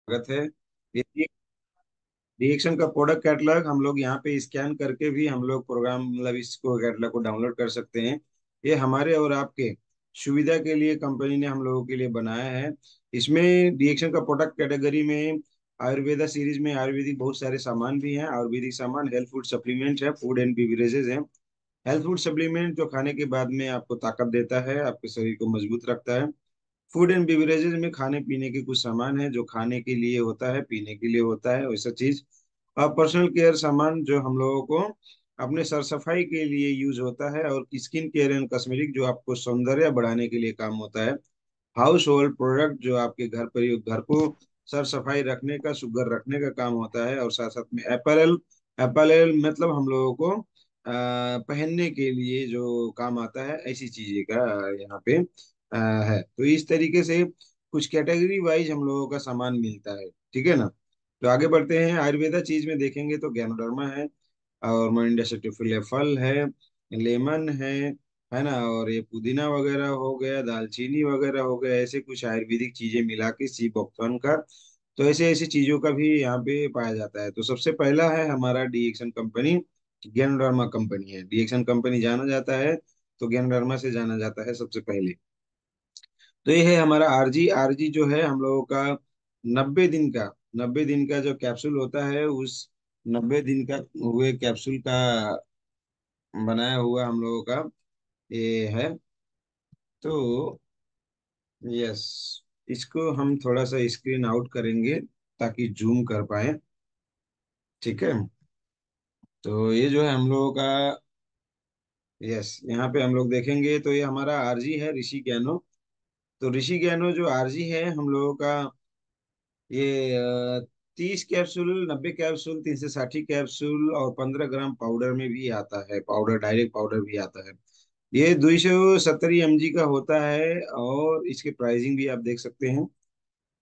स्वागत है। ये रिएक्शन का प्रोडक्ट कैटलॉग हम लोग यहाँ पे स्कैन करके भी हम लोग प्रोग्राम मतलब इसको कैटलॉग को डाउनलोड कर सकते हैं। ये हमारे और आपके सुविधा के लिए कंपनी ने हम लोगों के लिए बनाया है। इसमें रिएक्शन का प्रोडक्ट कैटेगरी में आयुर्वेदा सीरीज में आयुर्वेदिक बहुत सारे सामान भी हैं। आयुर्वेदिक सामान हेल्थ फूड सप्लीमेंट है, फूड एंड बेवरेजेस है। हेल्थ फूड सप्लीमेंट जो खाने के बाद में आपको ताकत देता है, आपके शरीर को मजबूत रखता है। फूड एंड बेवरेजेस में खाने पीने के कुछ सामान है जो खाने के लिए होता है, पीने के लिए होता है वैसा चीज। और पर्सनल केयर सामान जो हम लोगों को अपने सर सफाई के लिए यूज होता है, और स्किन केयर एंड कॉस्मेटिक जो आपको सौंदर्य बढ़ाने के लिए काम होता है। हाउस होल्ड प्रोडक्ट जो आपके घर को सर सफाई रखने का, सुघर रखने का काम होता है। और साथ साथ में अपैरल, अपैरल मतलब हम लोगों को पहनने के लिए जो काम आता है, ऐसी चीजें का यहाँ पे है। तो इस तरीके से कुछ कैटेगरी वाइज हम लोगों का सामान मिलता है, ठीक है ना। तो आगे बढ़ते हैं। आयुर्वेदा चीज में देखेंगे तो ज्ञानोडर्मा है, और मोरिंडा सेटिफिले फल है, लेमन है ना, और ये पुदीना वगैरह हो गया, दालचीनी वगैरह हो गया, ऐसे कुछ आयुर्वेदिक चीजें मिला के सी बॉक्सवन का। तो ऐसे ऐसी चीजों का भी यहाँ पे पाया जाता है। तो सबसे पहला है हमारा डीएक्शन कंपनी, ज्ञानोडर्मा कंपनी है। डीएक्शन कंपनी जाना जाता है तो ज्ञानोडर्मा से जाना जाता है सबसे पहले। तो ये है हमारा आरजी। आरजी जो है हम लोगों का 90 दिन का, 90 दिन का जो कैप्सूल होता है, उस 90 दिन का हुए कैप्सूल का बनाया हुआ हम लोगों का ये है। तो यस, इसको हम थोड़ा सा स्क्रीन आउट करेंगे ताकि जूम कर पाए, ठीक है। तो ये जो है हम लोगों का, यस, यहाँ पे हम लोग देखेंगे तो ये हमारा आरजी है, ऋषि ज्ञानो। तो ऋषि ज्ञानो जो आरजी है हम लोगों का, ये 30 कैप्सूल, 90 कैप्सूल, 360 कैप्सूल और 15 ग्राम पाउडर में भी आता है। पाउडर, डायरेक्ट पाउडर भी आता है। ये 270 mg का होता है, और इसके प्राइसिंग भी आप देख सकते हैं।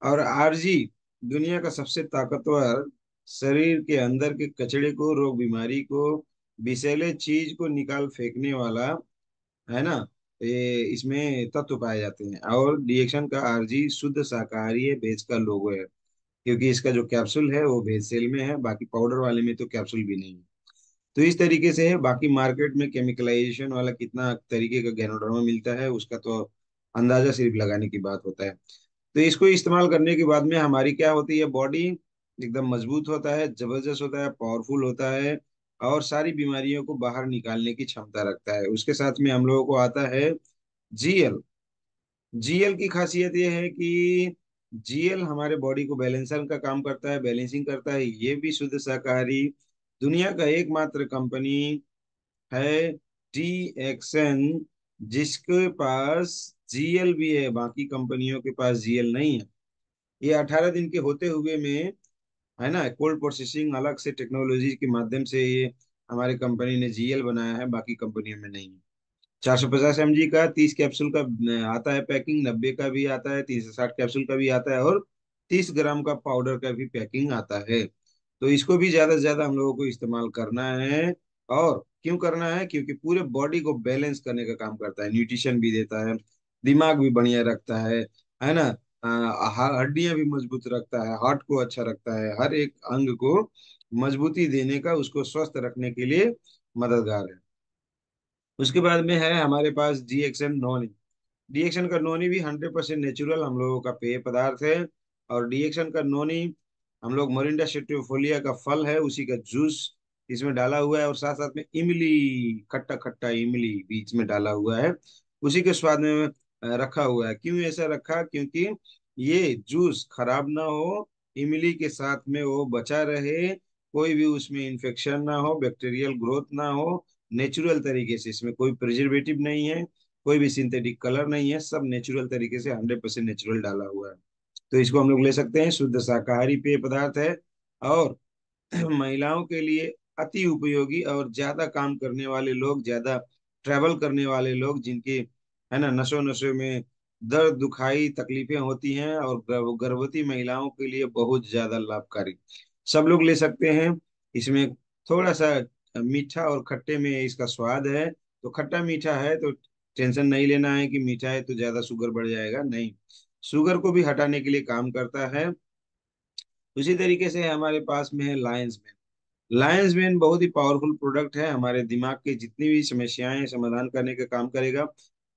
और आरजी दुनिया का सबसे ताकतवर, शरीर के अंदर के कचड़े को, रोग बीमारी को, विषैले चीज को निकाल फेंकने वाला है ना। ये इसमें तत्व पाए जाते हैं। और रिएक्शन का आरजी शुद्ध शाकाहारी है, वेज का लोगो है, क्योंकि इसका जो कैप्सूल है वो वेज सेल में है, बाकी पाउडर वाले में तो कैप्सूल भी नहीं है। तो इस तरीके से है। बाकी मार्केट में केमिकलाइजेशन वाला कितना तरीके का गैनोडर्मा मिलता है उसका तो अंदाजा सिर्फ लगाने की बात होता है। तो इसको इस्तेमाल करने के बाद में हमारी क्या होती है, बॉडी एकदम मजबूत होता है, जबरदस्त होता है, पावरफुल होता है, और सारी बीमारियों को बाहर निकालने की क्षमता रखता है। उसके साथ में हम लोगों को आता है जीएल। जीएल की खासियत ये है कि जीएल हमारे बॉडी को बैलेंसर का काम करता है, बैलेंसिंग करता है। ये भी शुद्ध शाकाहारी, दुनिया का एकमात्र कंपनी है डी एक्सन, जिसके पास जीएल भी है, बाकी कंपनियों के पास जीएल नहीं है। ये 18 दिन के होते हुए में, है ना, कोल्ड प्रोसेसिंग अलग से टेक्नोलॉजी के माध्यम से ये हमारी कंपनी ने जीएल बनाया है, बाकी कंपनियों में नहीं है। 450 mg का 30 कैप्सूल का आता है पैकिंग, 90 का भी आता है, 360 कैप्सूल का भी आता है, और 30 ग्राम का पाउडर का भी पैकिंग आता है। तो इसको भी ज्यादा से ज्यादा हम लोगों को इस्तेमाल करना है। और क्यों करना है, क्योंकि पूरे बॉडी को बैलेंस करने का काम करता है, न्यूट्रिशन भी देता है, दिमाग भी बढ़िया रखता है ना, हड्डियां भी मजबूत रखता है, हार्ट को अच्छा रखता है, हर एक अंग को मजबूती देने का, उसको स्वस्थ रखने के लिए मददगार है। उसके बाद में है हमारे पास डीएक्सन नॉन। डीएक्सन का नॉनी भी 100% नेचुरल हम लोगों का पेय पदार्थ है। और डीएक्सन का नॉनी हम लोग मोरिंडा सेटिवोलिया का फल है, उसी का जूस इसमें डाला हुआ है, और साथ साथ में इमली, खट्टा खट्टा इमली बीच में डाला हुआ है, उसी के स्वाद में रखा हुआ है। क्यों ऐसा रखा, क्योंकि ये जूस खराब ना हो, इमली के साथ में वो बचा रहे, कोई भी उसमें इन्फेक्शन ना हो, बैक्टीरियल ग्रोथ ना हो, नेचुरल तरीके से। इसमें कोई प्रिजर्वेटिव नहीं है, कोई भी सिंथेटिक कलर नहीं है, सब नेचुरल तरीके से 100% नेचुरल डाला हुआ है। तो इसको हम लोग ले सकते हैं, शुद्ध शाकाहारी पेय पदार्थ है। और महिलाओं के लिए अति उपयोगी, और ज्यादा काम करने वाले लोग, ज्यादा ट्रैवल करने वाले लोग, जिनके है ना नसों नसों में दर्द दुखाई तकलीफें होती हैं, और गर्भवती महिलाओं के लिए बहुत ज्यादा लाभकारी, सब लोग ले सकते हैं। इसमें थोड़ा सा मीठा और खट्टे में इसका स्वाद है। तो खट्टा मीठा है तो टेंशन नहीं लेना है कि मीठा है तो ज्यादा शुगर बढ़ जाएगा, नहीं, शुगर को भी हटाने के लिए काम करता है। उसी तरीके से हमारे पास में है लायंस मैन। लायंस मैन बहुत ही पावरफुल प्रोडक्ट है, हमारे दिमाग की जितनी भी समस्याएं हैं, समाधान करने का काम करेगा।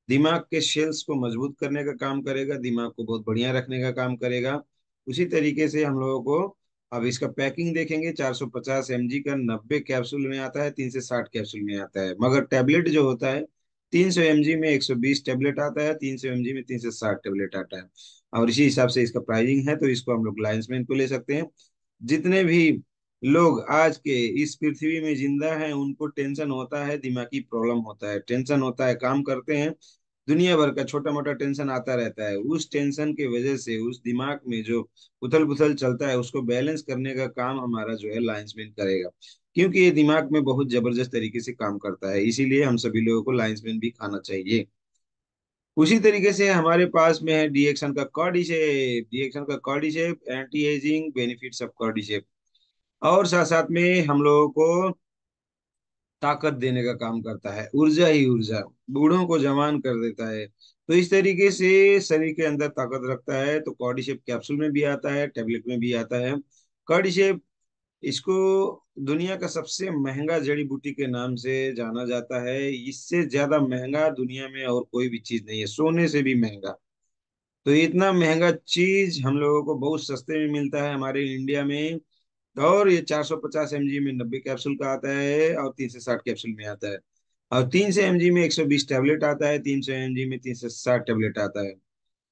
दिमाग के सेल्स को मजबूत करने का काम करेगा, दिमाग को बहुत बढ़िया रखने का काम करेगा। उसी तरीके से हम लोगों को, अब इसका पैकिंग देखेंगे, 450 mg का 90 कैप्सूल में आता है, 360 कैप्सूल में आता है। मगर टेबलेट जो होता है, 300 mg में 120 टेबलेट आता है, 300 mg में 360 टेबलेट आता है। और इसी हिसाब से इसका प्राइसिंग है, तो इसको हम लोग लायंस मैन को ले सकते हैं। जितने भी लोग आज के इस पृथ्वी में जिंदा हैं, उनको टेंशन होता है, दिमागी प्रॉब्लम होता है, टेंशन होता है, काम करते हैं, दुनिया भर का छोटा मोटा टेंशन आता रहता है। उस टेंशन की वजह से उस दिमाग में जो उथल पुथल चलता है, उसको बैलेंस करने का काम हमारा जो है लाइंसमैन करेगा। क्योंकि ये दिमाग में बहुत जबरदस्त तरीके से काम करता है, इसीलिए हम सभी लोगों को लाइंसमैन भी खाना चाहिए। उसी तरीके से हमारे पास में है डीएक्शन का कॉर्डिसेप। डीएक्शन का कॉर्डिसेप एंटी एजिंग बेनिफिट्स ऑफ कॉर्डिसेप, और साथ साथ में हम लोगों को ताकत देने का काम करता है, ऊर्जा ही ऊर्जा, बूढ़ों को जवान कर देता है। तो इस तरीके से शरीर के अंदर ताकत रखता है। तो कॉर्डिसेप कैप्सूल में भी आता है, टेबलेट में भी आता है। कॉर्डिसेप, इसको दुनिया का सबसे महंगा जड़ी बूटी के नाम से जाना जाता है। इससे ज्यादा महंगा दुनिया में और कोई भी चीज नहीं है, सोने से भी महंगा। तो इतना महंगा चीज हम लोगों को बहुत सस्ते में मिलता है हमारे इंडिया में। और ये 450 mg में 90 कैप्सूल का आता है, और 360 कैप्सूल में आता है। और 300 mg में 120 टेबलेट आता है, 300 mg में 360 टेबलेट आता है।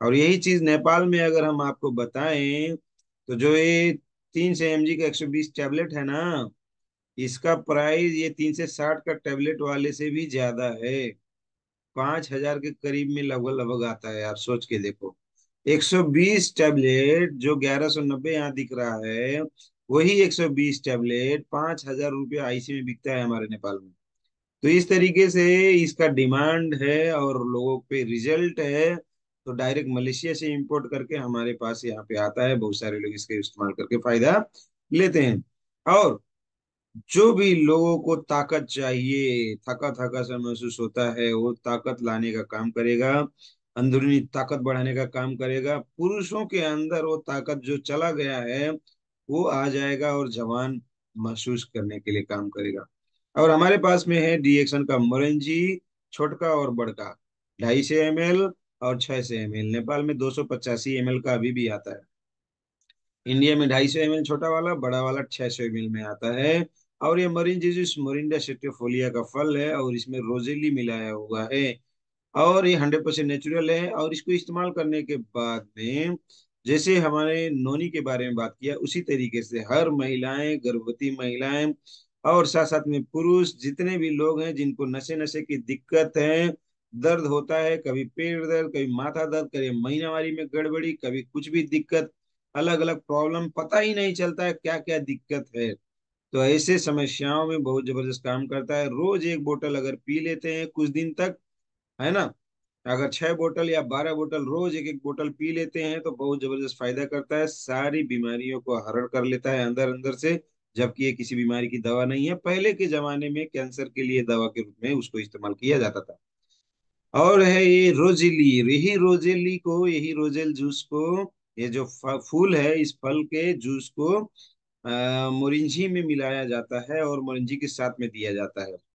और यही चीज नेपाल में अगर हम आपको बताएं, तो जो ये 300 mg का 120 टेबलेट है ना, इसका प्राइस ये 360 का टेबलेट वाले से भी ज्यादा है। 5,000 के करीब में लगभग लगभग आता है। आप सोच के देखो, 120 टैबलेट जो 1190 यहाँ दिख रहा है, वही 120 टैबलेट 5,000 रुपये आईसी में बिकता है हमारे नेपाल में। तो इस तरीके से इसका डिमांड है और लोगों पे रिजल्ट है। तो डायरेक्ट मलेशिया से इंपोर्ट करके हमारे पास यहाँ पे आता है, बहुत सारे लोग इसका इस्तेमाल करके फायदा लेते हैं। और जो भी लोगों को ताकत चाहिए, थका थका सा महसूस होता है, वो ताकत लाने का काम करेगा, अंदरूनी ताकत बढ़ाने का काम करेगा। पुरुषों के अंदर वो ताकत जो चला गया है, वो आ जाएगा और जवान महसूस करने के लिए काम करेगा। और हमारे पास में है डीएक्शन का मोरेंजी, छोटका और बड़का, 250 ml और 600 ml। नेपाल में 285 ml का अभी भी आता है। इंडिया में 250 ml छोटा वाला, बड़ा वाला 600 ml में आता है। और ये मरिंजिस मोरिंडा सेटिफोलिया का फल है, और इसमें रोजेली मिलाया हुआ है। और ये 100% नेचुरल है। और इसको इस्तेमाल करने के बाद में, जैसे हमारे नोनी के बारे में बात किया, उसी तरीके से हर महिलाएं, गर्भवती महिलाएं, और साथ साथ में पुरुष, जितने भी लोग हैं जिनको नशे नशे की दिक्कत है, दर्द होता है, कभी पेट दर्द, कभी माथा दर्द, कभी महीनावारी में गड़बड़ी, कभी कुछ भी दिक्कत, अलग अलग प्रॉब्लम, पता ही नहीं चलता है क्या क्या दिक्कत है। तो ऐसे समस्याओं में बहुत जबरदस्त काम करता है। रोज एक बोतल अगर पी लेते हैं कुछ दिन तक, है ना, अगर 6 बोतल या 12 बोतल रोज एक एक बोतल पी लेते हैं, तो बहुत जबरदस्त फायदा करता है, सारी बीमारियों को हरण कर लेता है अंदर अंदर से। जबकि ये किसी बीमारी की दवा नहीं है, पहले के जमाने में कैंसर के लिए दवा के रूप में उसको इस्तेमाल किया जाता था। और है ये रोजेली, यही रोजेली को, यही रोजेल जूस को, ये जो फूल है, इस फल के जूस को मोरिंजी में मिलाया जाता है और मोरिंजी के साथ में दिया जाता है।